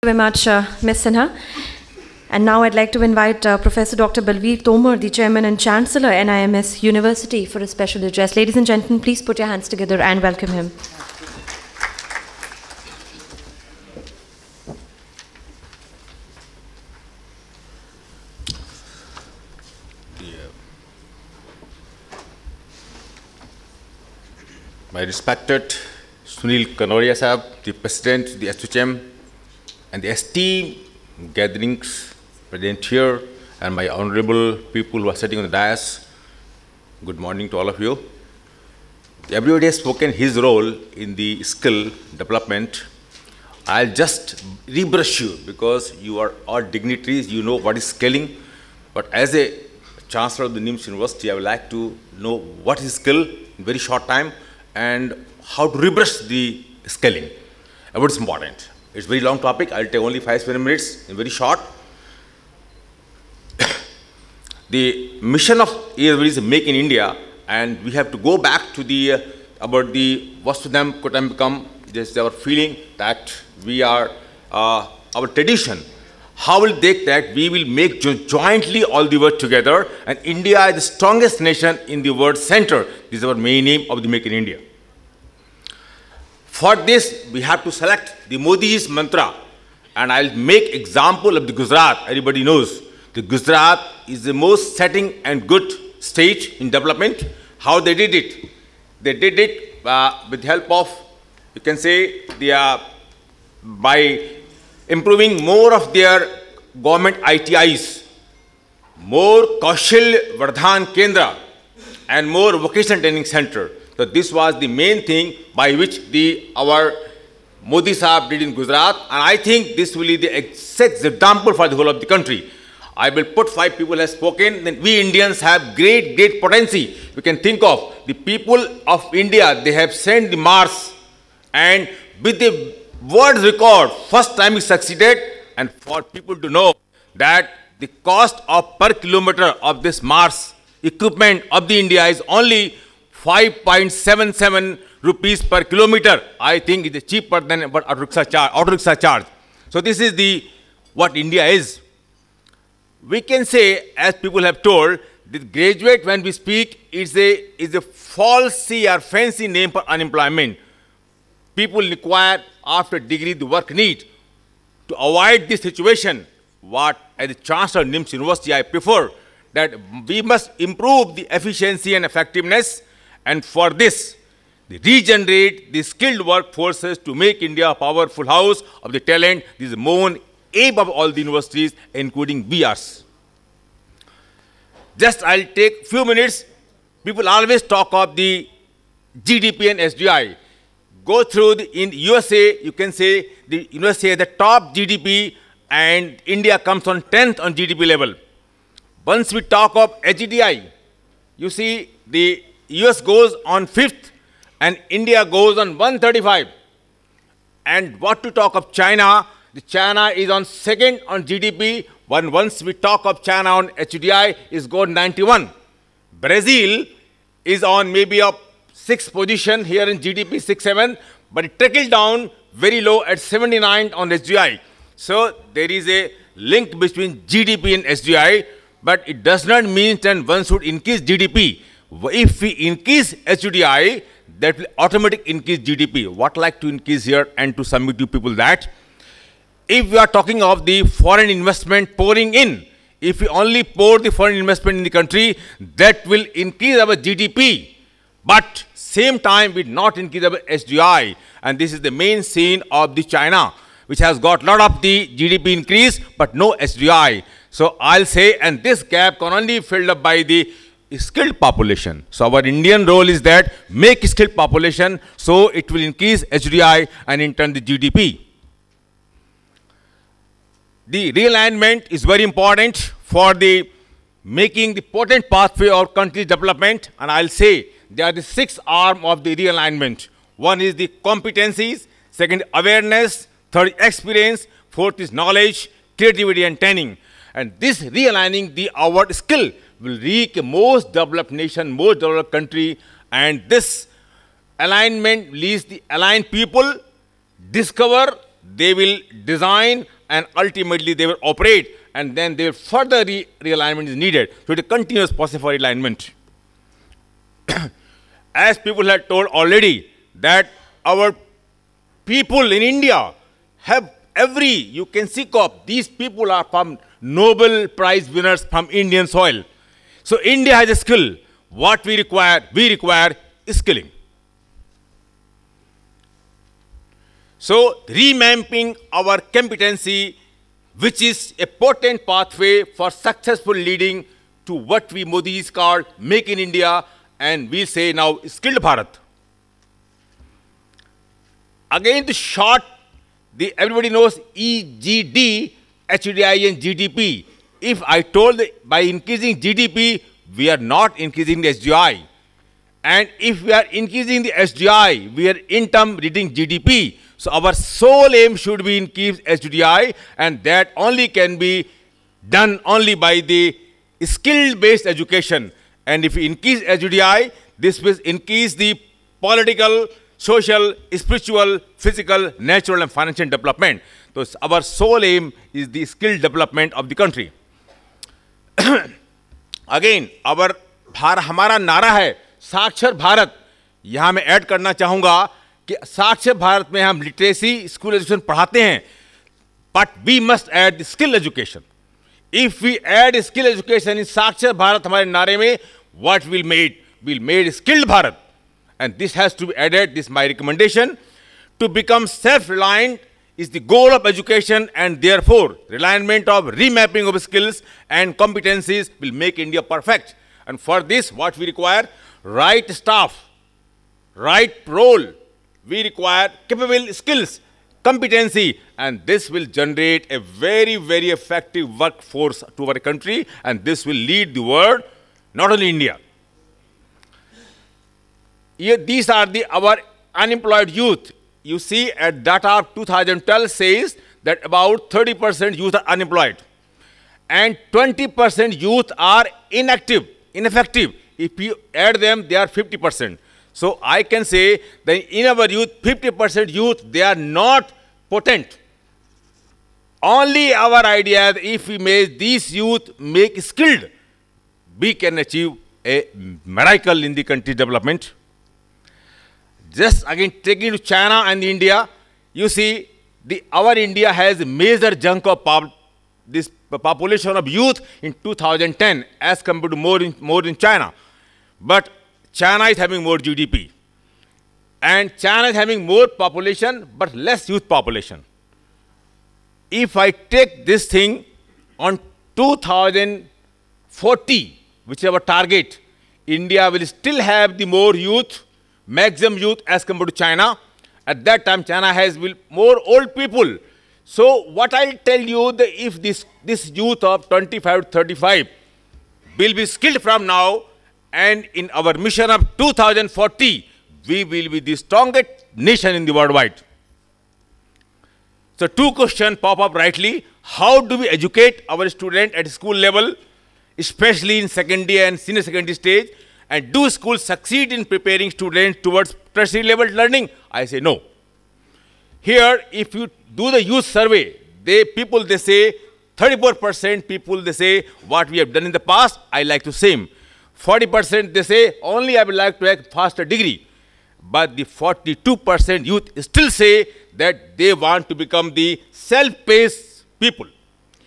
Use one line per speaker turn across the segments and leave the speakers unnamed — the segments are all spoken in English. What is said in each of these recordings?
very much, Ms. Sinha. And now I'd like to invite Professor Dr. Balveer Tomar, the Chairman and Chancellor, NIMS University, for a special address. Ladies and gentlemen, please put your hands together and welcome him.
My respected Sunil Kanoria Sahab, the President, the SHM, and the esteemed gatherings present here, and my honorable people who are sitting on the dais, good morning to all of you. Everybody has spoken his role in the skill development. I'll just rebrush you because you are all dignitaries, you know what is skilling, but as a Chancellor of the NIMS University, I would like to know what is skill in very short time and how to rebrush the scaling. What's important? It's a very long topic. I'll take only 5-7 minutes, in very short. The mission of ESV is Make in India, and we have to go back to the about the Vasudhaivam Kutumbakam, just our feeling that we are our tradition. How will they that we will make jointly all the work together, and India is the strongest nation in the world center. This is our main aim of the Make in India. For this, we have to select the Modi's mantra, and I'll make example of the Gujarat. Everybody knows the Gujarat is the most setting and good stage in development. How they did it? They did it with the help of, you can say, by improving more of their government ITIs, more Kaushal Vardhan Kendra, and more vocational training center. So this was the main thing by which our Modi Sahab did in Gujarat, and I think this will be the exact example for the whole of the country. I will put 5 people have spoken, then we Indians have great potential. We can think of the people of India, they have sent the Mars, and with the world record, first time we succeeded, and for people to know that the cost of per kilometer of this Mars equipment of the India is only 5.77 rupees per kilometer. I think it is cheaper than what auto rickshaw charge. So this is what India is. We can say, as people have told, the graduate when we speak is a falsy or fancy name for unemployment. People require after degree the work need. To avoid this situation, what as a Chancellor of NIMS University I prefer that we must improve the efficiency and effectiveness, and for this, regenerate the skilled workforces to make India a powerful house of the talent. This is the main aim of all the universities, including BRs. Just I'll take few minutes. People always talk of the GDP and SDI. Go through in USA, you can say the USA has the top GDP and India comes on 10th on GDP level. Once we talk of HDI, you see the US goes on 5th and India goes on 135. And what to talk of China, the China is on 2nd on GDP, once we talk of China on HDI is going 91. Brazil is on maybe a 6th position here in GDP, 6-7, but it trickled down very low at 79 on HDI. So there is a link between GDP and HDI, but it does not mean that one should increase GDP. If we increase HDI, that will automatically increase GDP. What I like to increase here and to submit to people that if we are talking of the foreign investment pouring in, if we only pour the foreign investment in the country, that will increase our GDP. But same time, we not increase our HDI. And this is the main scene of the China, which has got a lot of the GDP increase, but no HDI. So I'll say, and this gap can only be filled up by the skilled population. So our Indian role is that make skilled population, so it will increase HDI and in turn the GDP. The realignment is very important for the making the potent pathway of country's development, and I'll say there are the 6 arms of the realignment. One is the competencies, second awareness, third experience, fourth is knowledge, creativity and training. And this realigning our skill will reach a most developed nation, most developed country, and this alignment leads the aligned people discover, they will design and ultimately they will operate, and then there further realignment is needed. So it is a continuous process for alignment. As people had told already, that our people in India have you can see these people are from Nobel Prize winners from Indian soil. So India has a skill. What we require skilling. So remapping our competency, which is a potent pathway for successful leading to what we Modi's called Make in India, and we say now Skilled Bharat. Again, the short, everybody knows EGD, HDI and GDP. If I told by increasing GDP, we are not increasing the SDI. And if we are increasing the SDI, we are in turn reading GDP. So our sole aim should be increase SDI, and that only can be done only by the skill-based education. And if we increase SDI, this will increase the political, social, spiritual, physical, natural and financial development. So our sole aim is the skill development of the country. Again, हमारा नारा है साक्षर भारत. यहाँ मैं add करना चाहूँगा कि साक्षर भारत में हम लिटरेसी स्कूल एजुकेशन पढ़ाते हैं, but we must add the skill education. If we add skill education in साक्षर भारत हमारे नारे में, what we'll made skilled Bharat. And this has to be added. This is my recommendation. To become self-reliant is the goal of education, and therefore, reliance of remapping of skills and competencies will make India perfect. And for this, what we require? Right staff, right role. We require capable skills, competency, and this will generate a very, very effective workforce to our country, and this will lead the world, not only India. These are our unemployed youth. You see, at data of 2012 says that about 30% youth are unemployed, and 20% youth are ineffective. If you add them, they are 50%. So I can say that in our youth, 50% youth, they are not potent. Only our idea is if we make these youth make skilled, we can achieve a miracle in the country's development. Just again taking to China and India, you see our India has a major chunk of this population of youth in 2010 as compared to more in China. But China is having more GDP. And China is having more population but less youth population. If I take this thing on 2040, which is our target, India will still have the more youth, maximum youth as compared to China. At that time, China has more old people. So what I'll tell you, that if this youth of 25 to 35 will be skilled from now, and in our mission of 2040, we will be the strongest nation in the worldwide. So two questions pop up rightly. How do we educate our students at school level, especially in secondary and senior secondary stage? And do schools succeed in preparing students towards tertiary level learning? I say no. Here, if you do the youth survey, they say 34% people, they say what we have done in the past, I like to same. 40% they say only I would like to have faster degree. But the 42% youth still say that they want to become the self-paced people.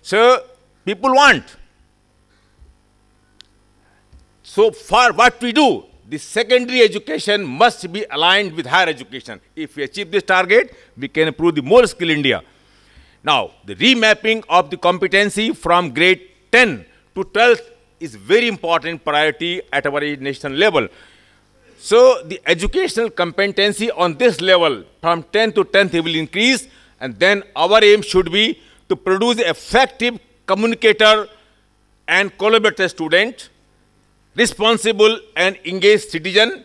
So people want. So for what we do, the secondary education must be aligned with higher education. If we achieve this target, we can improve the more skill India. Now, the remapping of the competency from grade 10 to 12th is very important priority at our national level. So the educational competency on this level from 10th to 10th will increase, and then our aim should be to produce effective communicator and collaborator student, responsible and engaged citizen,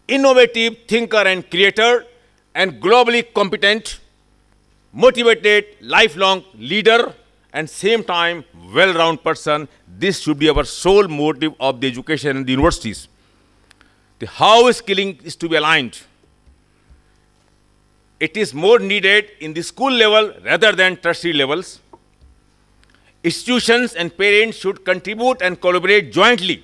innovative thinker and creator, and globally competent, motivated, lifelong leader, and same time well-rounded person. This should be our sole motive of the education in the universities. The how skilling is to be aligned. It is more needed in the school level rather than tertiary levels. Institutions and parents should contribute and collaborate jointly.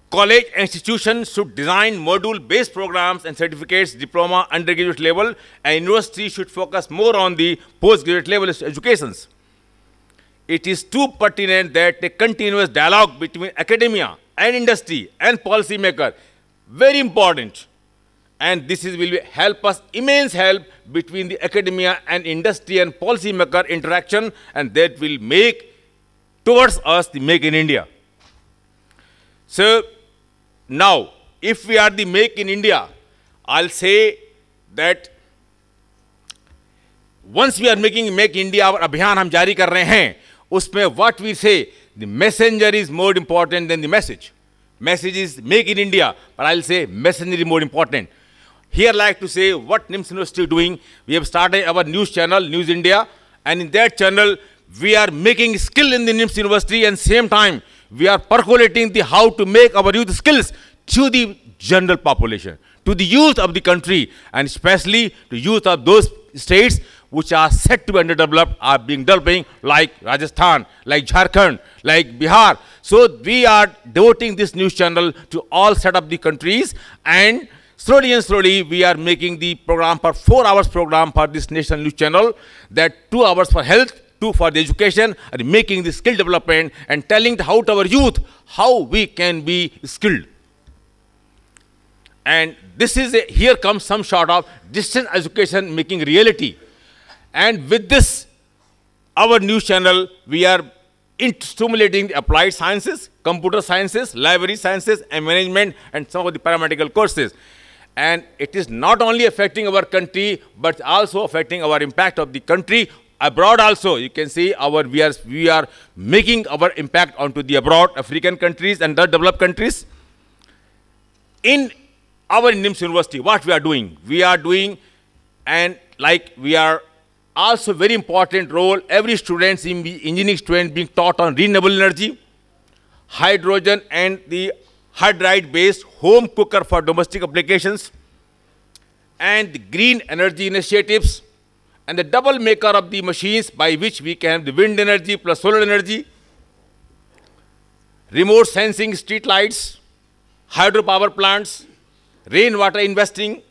College institutions should design module-based programs and certificates, diploma, undergraduate level, and universities should focus more on the postgraduate level educations. It is too pertinent that a continuous dialogue between academia and industry and policymaker, very important, and this will help us, immense help between the academia and industry and policymaker interaction, and that will make towards us the Make in India. So now, if we are the Make in India, I'll say that once we are making Make India, our abhiyan हम जारी कर रहे हैं, उसमें what we say, the messenger is more important than the message. Message is Make in India, but I'll say messenger is more important. Here, I like to say what NIMS University is doing. We have started our news channel, News India, and in that channel, we are making skill in the NIMS University, and same time, we are percolating the how to make our youth skills to the general population, to the youth of the country, and especially to youth of those states which are said to be underdeveloped, are being developing, like Rajasthan, like Jharkhand, like Bihar. So we are devoting this news channel to all set of the countries, and slowly and slowly we are making the program for 4 hours program for this national news channel, that 2 hours for health, 2 for the education, and making the skill development and telling how to our youth how we can be skilled. And this is here comes some sort of distance education making reality. And with this, our news channel, we are stimulating the applied sciences, computer sciences, library sciences, and management, and some of the paramedical courses. And it is not only affecting our country, but also affecting our impact of the country abroad also. You can see we are making our impact onto the abroad, African countries and the developed countries. In our NIMS University, what we are doing? We are doing, and like we are also very important role, every student, engineering student being taught on renewable energy, hydrogen and the hydride-based home cooker for domestic applications, and the green energy initiatives, and the double maker of the machines by which we can have the wind energy plus solar energy, remote sensing street lights, hydropower plants, rainwater investing,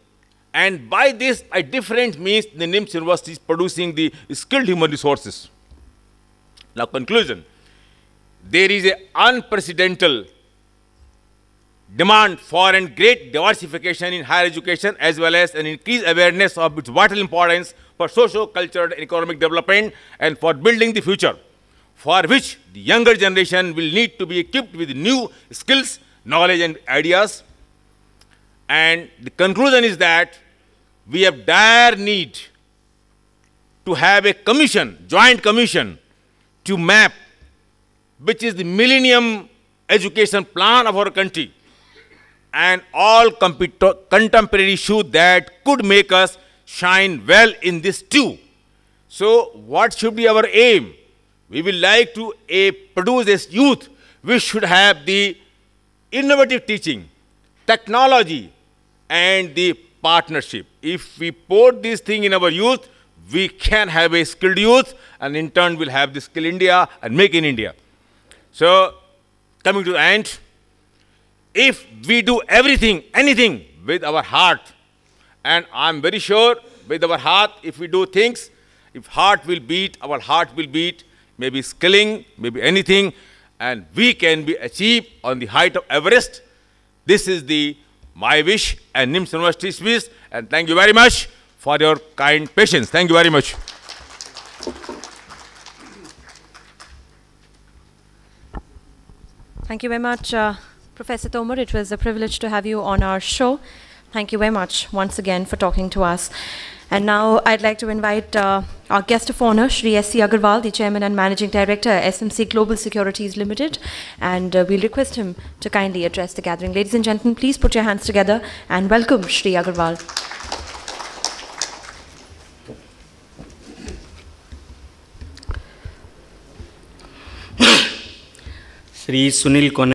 and by this, a different means the NIMS University is producing the skilled human resources. Now, conclusion. There is an unprecedented demand for and great diversification in higher education, as well as an increased awareness of its vital importance for socio-cultural and economic development and for building the future, for which the younger generation will need to be equipped with new skills, knowledge, and ideas. And the conclusion is that we have dire need to have a commission, joint commission, to map which is the millennium education plan of our country, and all contemporary issues that could make us shine well in this too. So what should be our aim? We will like to produce this youth which should have the innovative teaching, technology, and the partnership. If we put this thing in our youth, we can have a skilled youth, and in turn we'll have the Skill India and Make in India. So, coming to the end, if we do everything, anything with our heart, and I'm very sure with our heart, if we do things, if heart will beat, our heart will beat, maybe skilling, maybe anything, and we can be achieved on the height of Everest. This is my wish and NIMS University's wish, and thank you very much for your kind patience. Thank you very much.
Thank you very much, Professor Tomar. It was a privilege to have you on our show. Thank you very much once again for talking to us. And now I'd like to invite our guest of honor, Shri S.C. Agarwal, the Chairman and Managing Director, SMC Global Securities Limited, and we'll request him to kindly address the gathering. Ladies and gentlemen, please put your hands together and welcome Shri Agarwal.
Shri Sunil Kone